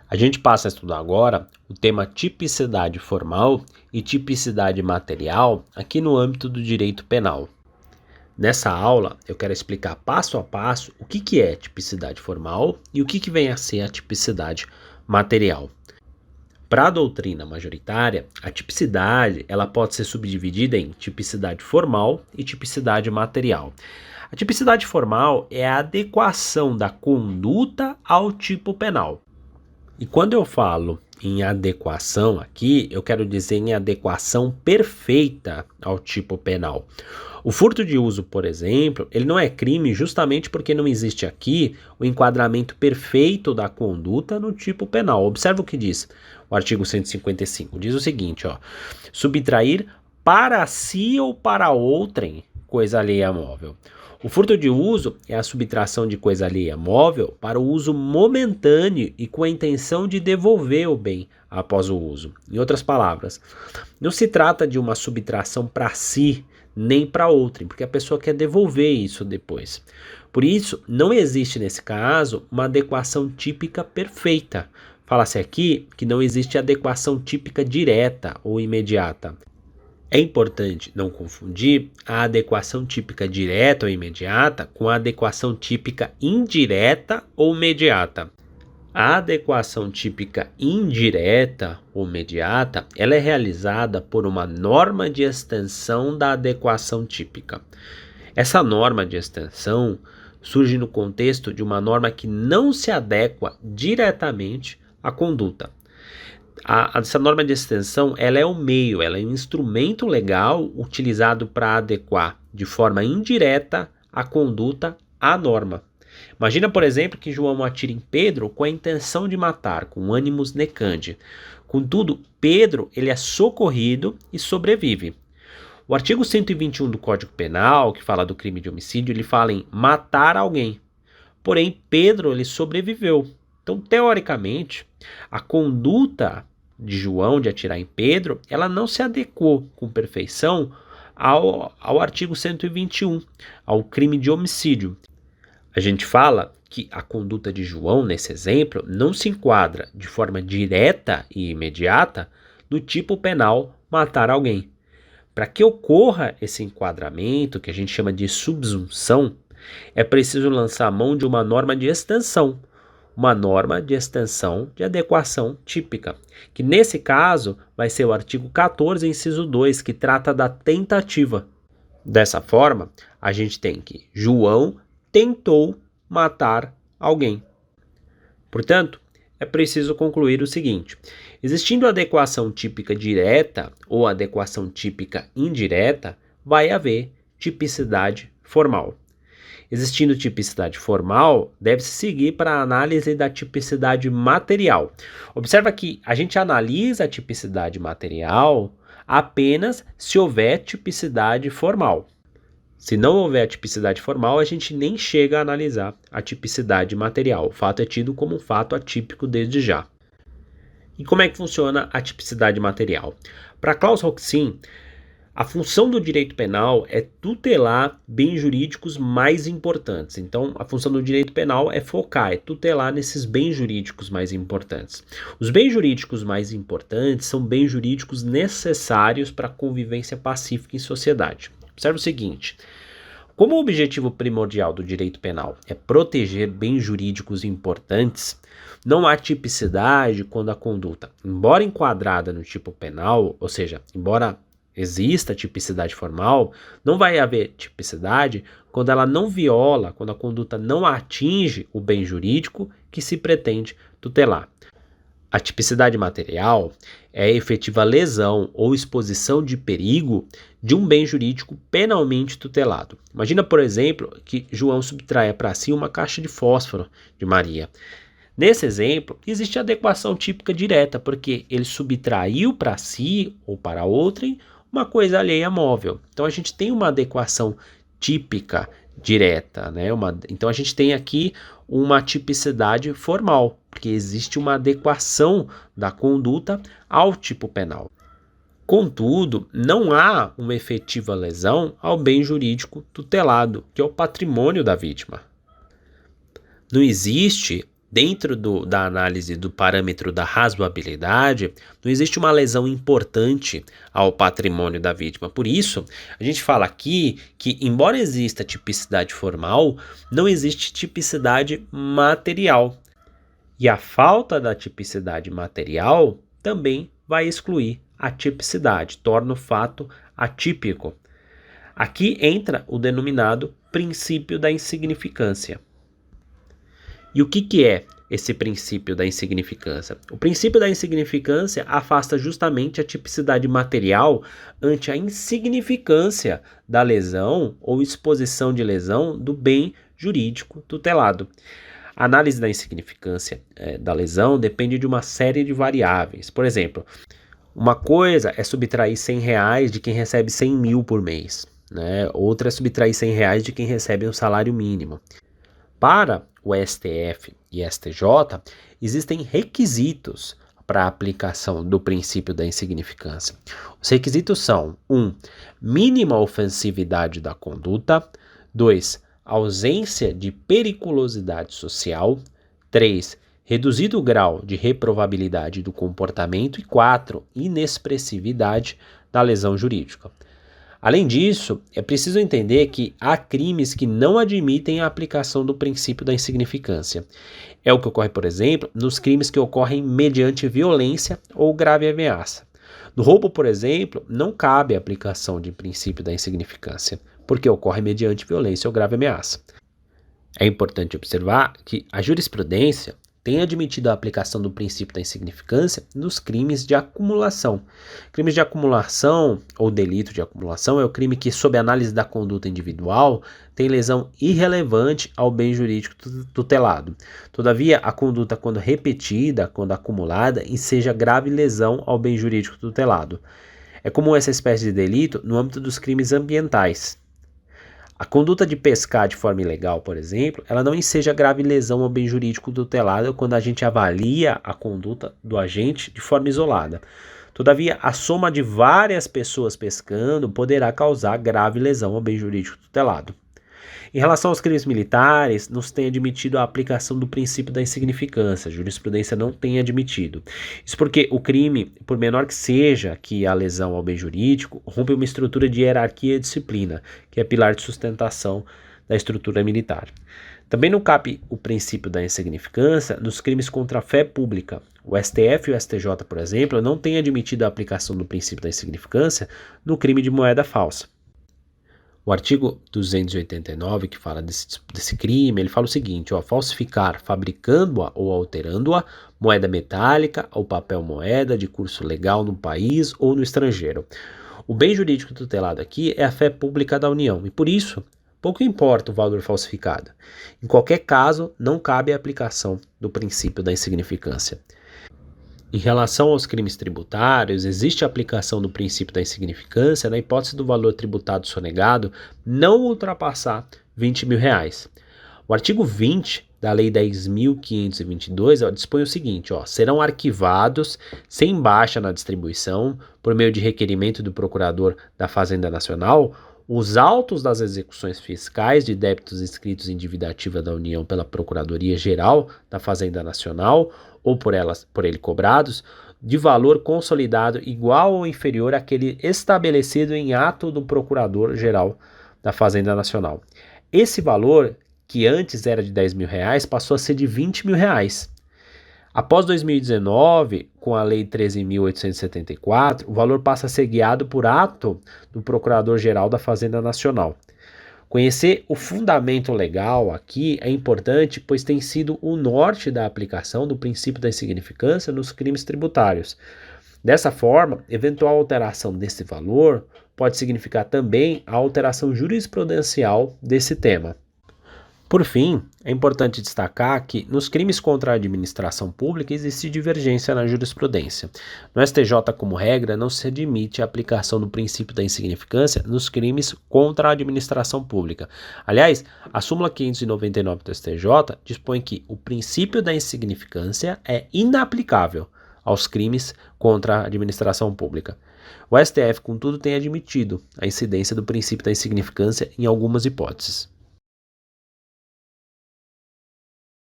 A gente passa a estudar agora o tema tipicidade formal e tipicidade material aqui no âmbito do direito penal. Nessa aula, eu quero explicar passo a passo o que é tipicidade formal e o que vem a ser a tipicidade material. Para a doutrina majoritária, a tipicidade ela pode ser subdividida em tipicidade formal e tipicidade material. A tipicidade formal é a adequação da conduta ao tipo penal. E quando eu falo em adequação aqui, eu quero dizer em adequação perfeita ao tipo penal. O furto de uso, por exemplo, ele não é crime justamente porque não existe aqui o enquadramento perfeito da conduta no tipo penal. Observa o que diz o artigo 155. Diz o seguinte, subtrair para si ou para outrem coisa alheia móvel. O furto de uso é a subtração de coisa alheia móvel para o uso momentâneo e com a intenção de devolver o bem após o uso. Em outras palavras, não se trata de uma subtração para si nem para outrem, porque a pessoa quer devolver isso depois. Por isso, não existe nesse caso uma adequação típica perfeita. Fala-se aqui que não existe adequação típica direta ou imediata. É importante não confundir a adequação típica direta ou imediata com a adequação típica indireta ou mediata. A adequação típica indireta ou mediata, ela é realizada por uma norma de extensão da adequação típica. Essa norma de extensão surge no contexto de uma norma que não se adequa diretamente à conduta. Essa norma de extensão ela é um meio, ela é um instrumento legal utilizado para adequar de forma indireta a conduta à norma. Imagina, por exemplo, que João atira em Pedro com a intenção de matar, com ânimos necandi. Contudo, Pedro ele é socorrido e sobrevive. O artigo 121 do Código Penal, que fala do crime de homicídio, ele fala em matar alguém. Porém, Pedro ele sobreviveu. Então, teoricamente, a conduta de João de atirar em Pedro, ela não se adequou com perfeição ao artigo 121, ao crime de homicídio. A gente fala que a conduta de João, nesse exemplo, não se enquadra de forma direta e imediata no tipo penal matar alguém. Para que ocorra esse enquadramento, que a gente chama de subsunção, é preciso lançar a mão de uma norma de extensão, uma norma de extensão de adequação típica, que nesse caso vai ser o artigo 14, inciso 2, que trata da tentativa. Dessa forma, a gente tem que João tentou matar alguém. Portanto, é preciso concluir o seguinte: existindo adequação típica direta ou adequação típica indireta, vai haver tipicidade formal. Existindo tipicidade formal, deve-se seguir para a análise da tipicidade material. Observa que a gente analisa a tipicidade material apenas se houver tipicidade formal. Se não houver a tipicidade formal, a gente nem chega a analisar a tipicidade material. O fato é tido como um fato atípico desde já. E como é que funciona a tipicidade material? Para Klaus Roxin, a função do direito penal é tutelar bens jurídicos mais importantes. Então, a função do direito penal é focar, é tutelar nesses bens jurídicos mais importantes. Os bens jurídicos mais importantes são bens jurídicos necessários para a convivência pacífica em sociedade. Observe o seguinte: como o objetivo primordial do direito penal é proteger bens jurídicos importantes, não há tipicidade quando a conduta, embora enquadrada no tipo penal, ou seja, embora exista tipicidade formal, não vai haver tipicidade quando ela não viola, quando a conduta não atinge o bem jurídico que se pretende tutelar. A tipicidade material é a efetiva lesão ou exposição de perigo de um bem jurídico penalmente tutelado. Imagina, por exemplo, que João subtraia para si uma caixa de fósforo de Maria. Nesse exemplo, existe adequação típica direta, porque ele subtraiu para si ou para outrem uma coisa alheia móvel. Então a gente tem uma adequação típica direta, né? Então a gente tem aqui uma tipicidade formal, porque existe uma adequação da conduta ao tipo penal. Contudo, não há uma efetiva lesão ao bem jurídico tutelado, que é o patrimônio da vítima. Não existe dentro da análise do parâmetro da razoabilidade, não existe uma lesão importante ao patrimônio da vítima. Por isso, a gente fala aqui que, embora exista tipicidade formal, não existe tipicidade material. E a falta da tipicidade material também vai excluir a tipicidade, torna o fato atípico. Aqui entra o denominado princípio da insignificância. E o que é esse princípio da insignificância? O princípio da insignificância afasta justamente a tipicidade material ante a insignificância da lesão ou exposição de lesão do bem jurídico tutelado. A análise da insignificância da lesão depende de uma série de variáveis. Por exemplo, uma coisa é subtrair R$100 de quem recebe 100 mil por mês, né? Outra é subtrair R$100 de quem recebe um salário mínimo. Para o STF e STJ, existem requisitos para a aplicação do princípio da insignificância. Os requisitos são: 1. Mínima ofensividade da conduta. 2. Ausência de periculosidade social. 3. Reduzido grau de reprovabilidade do comportamento. E 4. Inexpressividade da lesão jurídica. Além disso, é preciso entender que há crimes que não admitem a aplicação do princípio da insignificância. É o que ocorre, por exemplo, nos crimes que ocorrem mediante violência ou grave ameaça. No roubo, por exemplo, não cabe a aplicação de princípio da insignificância, porque ocorre mediante violência ou grave ameaça. É importante observar que a jurisprudência tem admitido a aplicação do princípio da insignificância nos crimes de acumulação. Crimes de acumulação ou delito de acumulação é o crime que, sob análise da conduta individual, tem lesão irrelevante ao bem jurídico tutelado. Todavia, a conduta, quando repetida, quando acumulada, enseja grave lesão ao bem jurídico tutelado. É comum essa espécie de delito no âmbito dos crimes ambientais. A conduta de pescar de forma ilegal, por exemplo, ela não enseja grave lesão ao bem jurídico tutelado quando a gente avalia a conduta do agente de forma isolada. Todavia, a soma de várias pessoas pescando poderá causar grave lesão ao bem jurídico tutelado. Em relação aos crimes militares, não se tem admitido a aplicação do princípio da insignificância. A jurisprudência não tem admitido. Isso porque o crime, por menor que seja que a lesão ao bem jurídico, rompe uma estrutura de hierarquia e disciplina, que é pilar de sustentação da estrutura militar. Também não cabe o princípio da insignificância nos crimes contra a fé pública. O STF e o STJ, por exemplo, não têm admitido a aplicação do princípio da insignificância no crime de moeda falsa. O artigo 289, que fala desse crime, ele fala o seguinte: falsificar, fabricando-a ou alterando-a, moeda metálica ou papel moeda de curso legal no país ou no estrangeiro. O bem jurídico tutelado aqui é a fé pública da União e, por isso, pouco importa o valor falsificado. Em qualquer caso, não cabe a aplicação do princípio da insignificância. Em relação aos crimes tributários, existe a aplicação do princípio da insignificância na hipótese do valor tributado sonegado não ultrapassar R$20 mil. O artigo 20 da Lei 10.522 dispõe o seguinte: serão arquivados sem baixa na distribuição, por meio de requerimento do Procurador da Fazenda Nacional, os autos das execuções fiscais de débitos inscritos em dívida ativa da União pela Procuradoria-Geral da Fazenda Nacional ou por ele cobrados, de valor consolidado igual ou inferior àquele estabelecido em ato do Procurador-Geral da Fazenda Nacional. Esse valor, que antes era de R$10 mil, passou a ser de R$20 mil. Após 2019, com a Lei 13.874, o valor passa a ser guiado por ato do Procurador-Geral da Fazenda Nacional. Conhecer o fundamento legal aqui é importante, pois tem sido o norte da aplicação do princípio da insignificância nos crimes tributários. Dessa forma, eventual alteração desse valor pode significar também a alteração jurisprudencial desse tema. Por fim, é importante destacar que nos crimes contra a administração pública existe divergência na jurisprudência. No STJ, como regra, não se admite a aplicação do princípio da insignificância nos crimes contra a administração pública. Aliás, a súmula 599 do STJ dispõe que o princípio da insignificância é inaplicável aos crimes contra a administração pública. O STF, contudo, tem admitido a incidência do princípio da insignificância em algumas hipóteses.